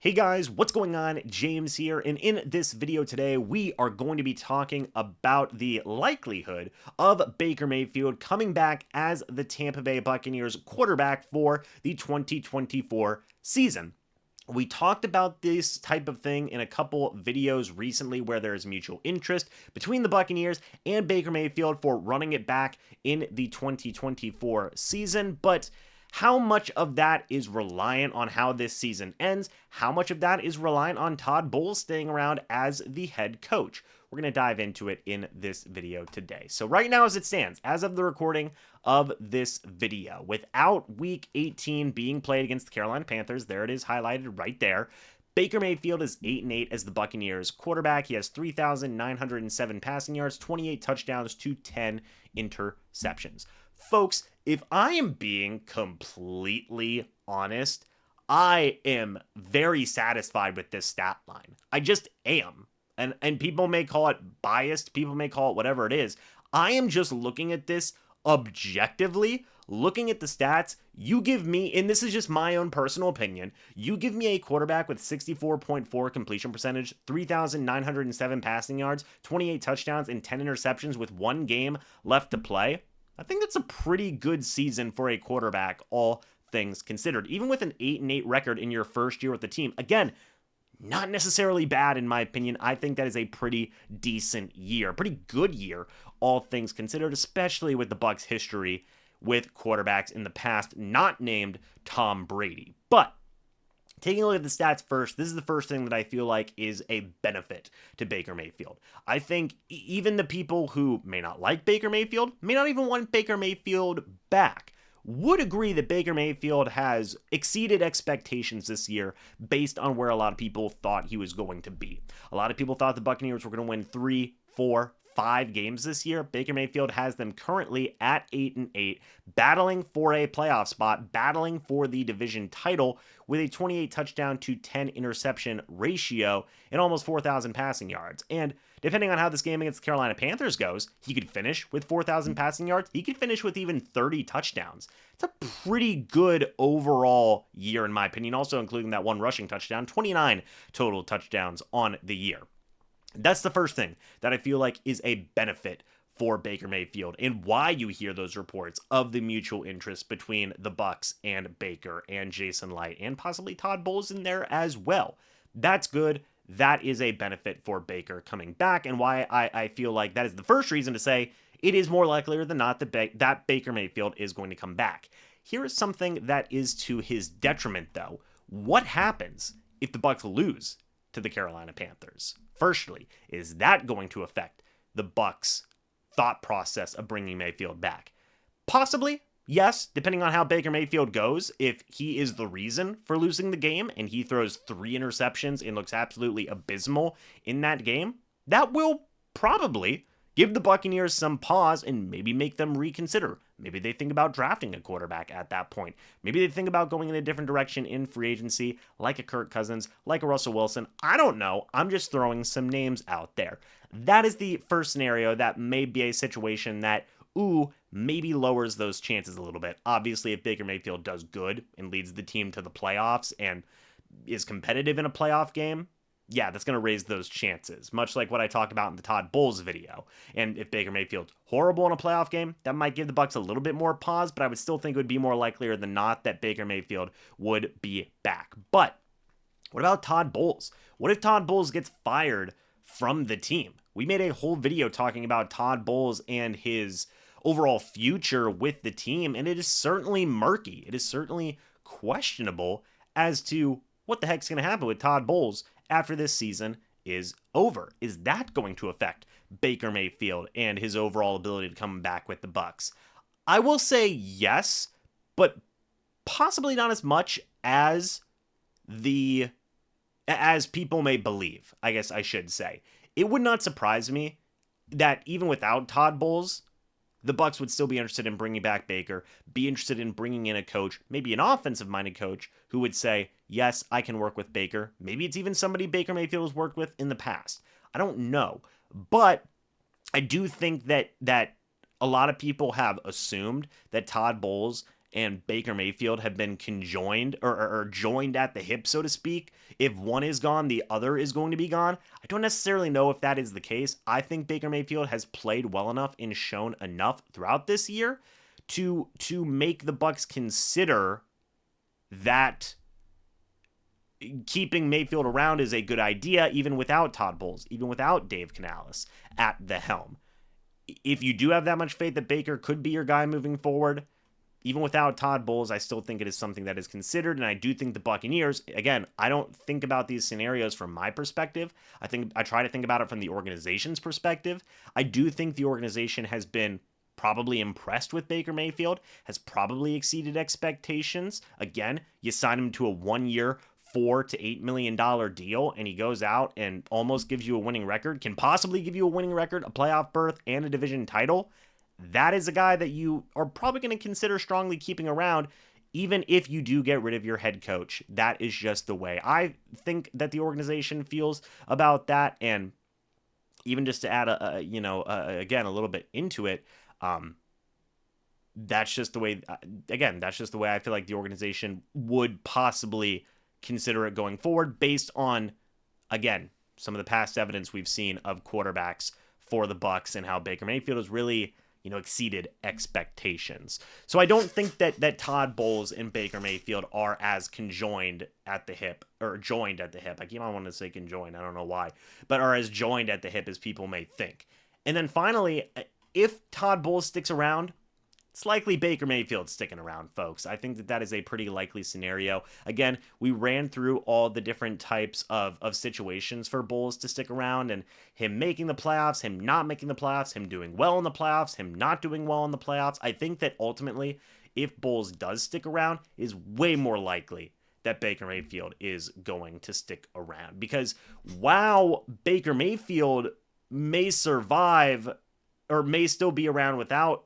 Hey guys, what's going on? James here, and in this video today, we are going to be talking about the likelihood of Baker Mayfield coming back as the Tampa Bay Buccaneers quarterback for the 2024 season. We talked about this type of thing in a couple videos recently where there is mutual interest between the Buccaneers and Baker Mayfield for running it back in the 2024 season, but how much of that is reliant on how this season ends? How much of that is reliant on Todd Bowles staying around as the head coach? We're going to dive into it in this video today. So right now as it stands, as of the recording of this video, without Week 18 being played against the Carolina Panthers, there it is highlighted right there, Baker Mayfield is 8-8 as the Buccaneers quarterback. He has 3,907 passing yards, 28 touchdowns to 10 interceptions. Folks, if I am being completely honest, I am very satisfied with this stat line. I just am. And people may call it biased, people may call it whatever it is. I am just looking at this objectively, looking at the stats. You give me, and this is just my own personal opinion, you give me a quarterback with 64.4 completion percentage, 3,907 passing yards, 28 touchdowns, and 10 interceptions with one game left to play. I think that's a pretty good season for a quarterback, all things considered. Even with an 8-8 record in your first year with the team, again, not necessarily bad in my opinion. I think that is a pretty decent year, pretty good year, all things considered, especially with the Bucs' history with quarterbacks in the past not named Tom Brady. But taking a look at the stats first, this is the first thing that I feel like is a benefit to Baker Mayfield. I think even the people who may not like Baker Mayfield, may not even want Baker Mayfield back, would agree that Baker Mayfield has exceeded expectations this year based on where a lot of people thought he was going to be. A lot of people thought the Buccaneers were going to win 3, 4, 5 games this year. Baker Mayfield has them currently at 8-8, battling for a playoff spot, battling for the division title with a 28 touchdown to 10 interception ratio and almost 4,000 passing yards. And depending on how this game against the Carolina Panthers goes, he could finish with 4,000 passing yards. He could finish with even 30 touchdowns. It's a pretty good overall year in my opinion, also including that one rushing touchdown, 29 total touchdowns on the year. That's the first thing that I feel like is a benefit for Baker Mayfield and why you hear those reports of the mutual interest between the Bucs and Baker and Jason Light and possibly Todd Bowles in there as well. That's good. That is a benefit for Baker coming back, and why I feel like that is the first reason to say it is more likelier than not that Baker Mayfield is going to come back. Here is something that is to his detriment, though. What happens if the Bucs lose to the Carolina Panthers? Firstly, is that going to affect the Bucs' thought process of bringing Mayfield back? Possibly, yes, depending on how Baker Mayfield goes. If he is the reason for losing the game and he throws 3 interceptions and looks absolutely abysmal in that game, that will probably give the Buccaneers some pause and maybe make them reconsider. Maybe they think about drafting a quarterback at that point. Maybe they think about going in a different direction in free agency, like a Kirk Cousins, like a Russell Wilson. I don't know. I'm just throwing some names out there. That is the first scenario that may be a situation that, maybe lowers those chances a little bit. Obviously, if Baker Mayfield does good and leads the team to the playoffs and is competitive in a playoff game, yeah, that's going to raise those chances, much like what I talked about in the Todd Bowles video. And if Baker Mayfield's horrible in a playoff game, that might give the Bucs a little bit more pause, but I would still think it would be more likelier than not that Baker Mayfield would be back. But what about Todd Bowles? What if Todd Bowles gets fired from the team? We made a whole video talking about Todd Bowles and his overall future with the team, and it is certainly murky. It is certainly questionable as to what the heck's going to happen with Todd Bowles after this season is over. Is that going to affect Baker Mayfield and his overall ability to come back with the Bucs? I will say yes, but possibly not as much as people may believe, I guess I should say. It would not surprise me that even without Todd Bowles, the Bucs would still be interested in bringing back Baker, be interested in bringing in a coach, maybe an offensive-minded coach, who would say, yes, I can work with Baker. Maybe it's even somebody Baker Mayfield has worked with in the past. I don't know. But I do think that a lot of people have assumed that Todd Bowles and Baker Mayfield have been conjoined or joined at the hip, so to speak. If one is gone, the other is going to be gone. I don't necessarily know if that is the case. I think Baker Mayfield has played well enough and shown enough throughout this year to make the Bucs consider that keeping Mayfield around is a good idea, even without Todd Bowles, even without Dave Canales at the helm. If you do have that much faith that Baker could be your guy moving forward, even without Todd Bowles, I still think it is something that is considered. And I do think the Buccaneers, again, I don't think about these scenarios from my perspective. I try to think about it from the organization's perspective. I do think the organization has been probably impressed with Baker Mayfield, has probably exceeded expectations. Again, you sign him to a 1-year, $4 to $8 million deal, and he goes out and almost gives you a winning record, can possibly give you a winning record, a playoff berth, and a division title. That is a guy that you are probably going to consider strongly keeping around, even if you do get rid of your head coach. That is just the way I think that the organization feels about that. And even just to add again, a little bit into it, that's just the way, that's just the way I feel like the organization would possibly consider it going forward based on, again, some of the past evidence we've seen of quarterbacks for the Bucs and how Baker Mayfield has really, exceeded expectations. So I don't think that Todd Bowles and Baker Mayfield are as conjoined at the hip, or joined at the hip. I keep on wanting to say conjoined, I don't know why, but are as joined at the hip as people may think. And then finally, if Todd Bowles sticks around, it's likely Baker Mayfield sticking around, folks. I think that is a pretty likely scenario. Again, we ran through all the different types of situations for Bowles to stick around, and him making the playoffs, him not making the playoffs, him doing well in the playoffs, him not doing well in the playoffs. I think that ultimately, if Bowles does stick around, it is way more likely that Baker Mayfield is going to stick around. Because while Baker Mayfield may survive or may still be around without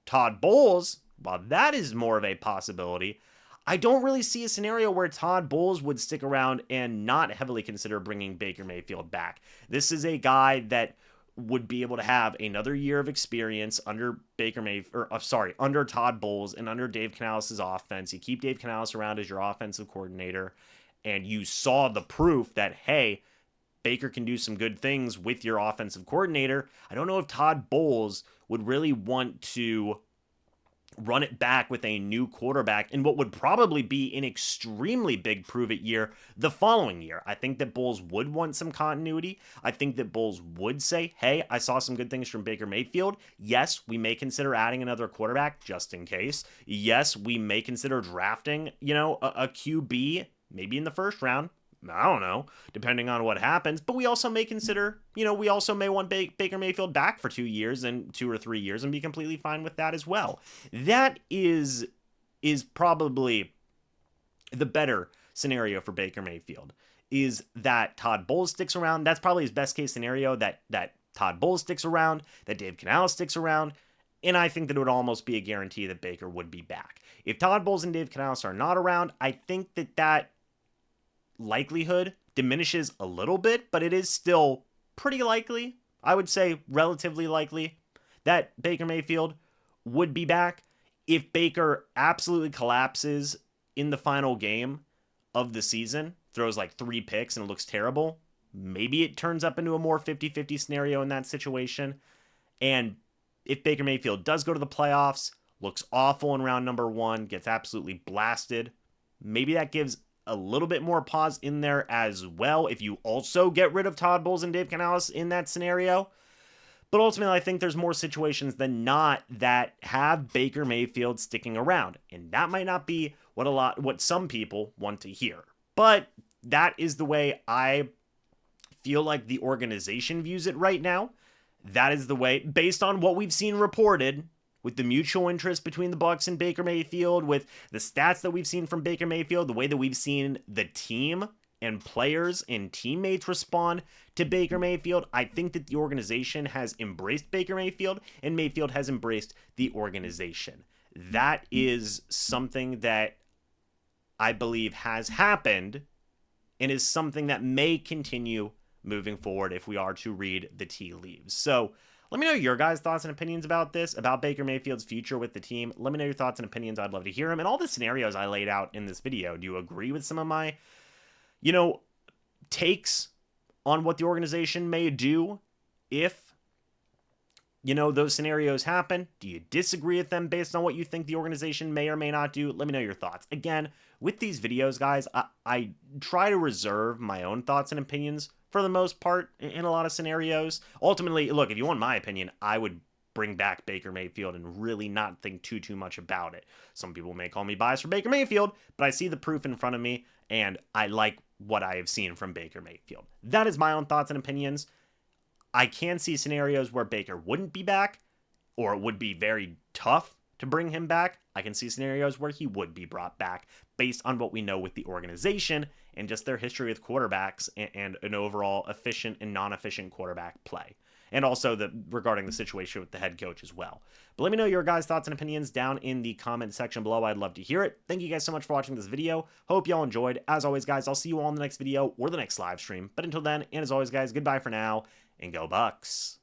Todd Bowles, while that is more of a possibility, I don't really see a scenario where Todd Bowles would stick around and not heavily consider bringing Baker Mayfield back. This is a guy that would be able to have another year of experience under under Todd Bowles and under Dave Canales' offense. You keep Dave Canales around as your offensive coordinator, and you saw the proof that, hey, Baker can do some good things with your offensive coordinator. I don't know if Todd Bowles would really want to run it back with a new quarterback in what would probably be an extremely big prove-it year the following year. I think that Bowles would want some continuity. I think that Bowles would say, hey, I saw some good things from Baker Mayfield. Yes, we may consider adding another quarterback just in case. Yes, we may consider drafting, a QB, maybe in the first round. I don't know, depending on what happens. But we also may consider, we also may want Baker Mayfield back for 2 years and 2 or 3 years and be completely fine with that as well. That is probably the better scenario for Baker Mayfield, is that Todd Bowles sticks around. That's probably his best case scenario, that Todd Bowles sticks around, that Dave Canales sticks around. And I think that it would almost be a guarantee that Baker would be back. If Todd Bowles and Dave Canales are not around, I think that likelihood diminishes a little bit, but it is still pretty likely, I would say relatively likely, that Baker Mayfield would be back. If Baker absolutely collapses in the final game of the season, throws like 3 picks and it looks terrible, maybe it turns up into a more 50-50 scenario in that situation. And if Baker Mayfield does go to the playoffs, looks awful in round number 1, gets absolutely blasted, maybe that gives a little bit more pause in there as well if you also get rid of Todd Bowles and Dave Canales in that scenario. But ultimately, I think there's more situations than not that have Baker Mayfield sticking around. And that might not be what some people want to hear. But that is the way I feel like the organization views it right now. That is the way, based on what we've seen reported, with the mutual interest between the Bucs and Baker Mayfield, with the stats that we've seen from Baker Mayfield, the way that we've seen the team and players and teammates respond to Baker Mayfield, I think that the organization has embraced Baker Mayfield and Mayfield has embraced the organization. That is something that I believe has happened and is something that may continue moving forward if we are to read the tea leaves. So Let me know your guys' thoughts and opinions about this, about Baker Mayfield's future with the team. Let me know your thoughts and opinions. I'd love to hear them. And all the scenarios I laid out in this video, do you agree with some of my, takes on what the organization may do if those scenarios happen? Do you disagree with them based on what you think the organization may or may not do? Let me know your thoughts. Again, with these videos, guys, I try to reserve my own thoughts and opinions for the most part in a lot of scenarios. Ultimately, look, if you want my opinion, I would bring back Baker Mayfield and really not think too much about it. Some people may call me biased for Baker Mayfield, but I see the proof in front of me, and I like what I have seen from Baker Mayfield. That is my own thoughts and opinions. I can see scenarios where Baker wouldn't be back, or it would be very tough to bring him back. I can see scenarios where he would be brought back based on what we know with the organization and just their history with quarterbacks and an overall efficient and non-efficient quarterback play. And also regarding the situation with the head coach as well. But let me know your guys' thoughts and opinions down in the comment section below. I'd love to hear it. Thank you guys so much for watching this video. Hope y'all enjoyed. As always, guys, I'll see you all in the next video or the next live stream. But until then, and as always, guys, goodbye for now, and go Bucs.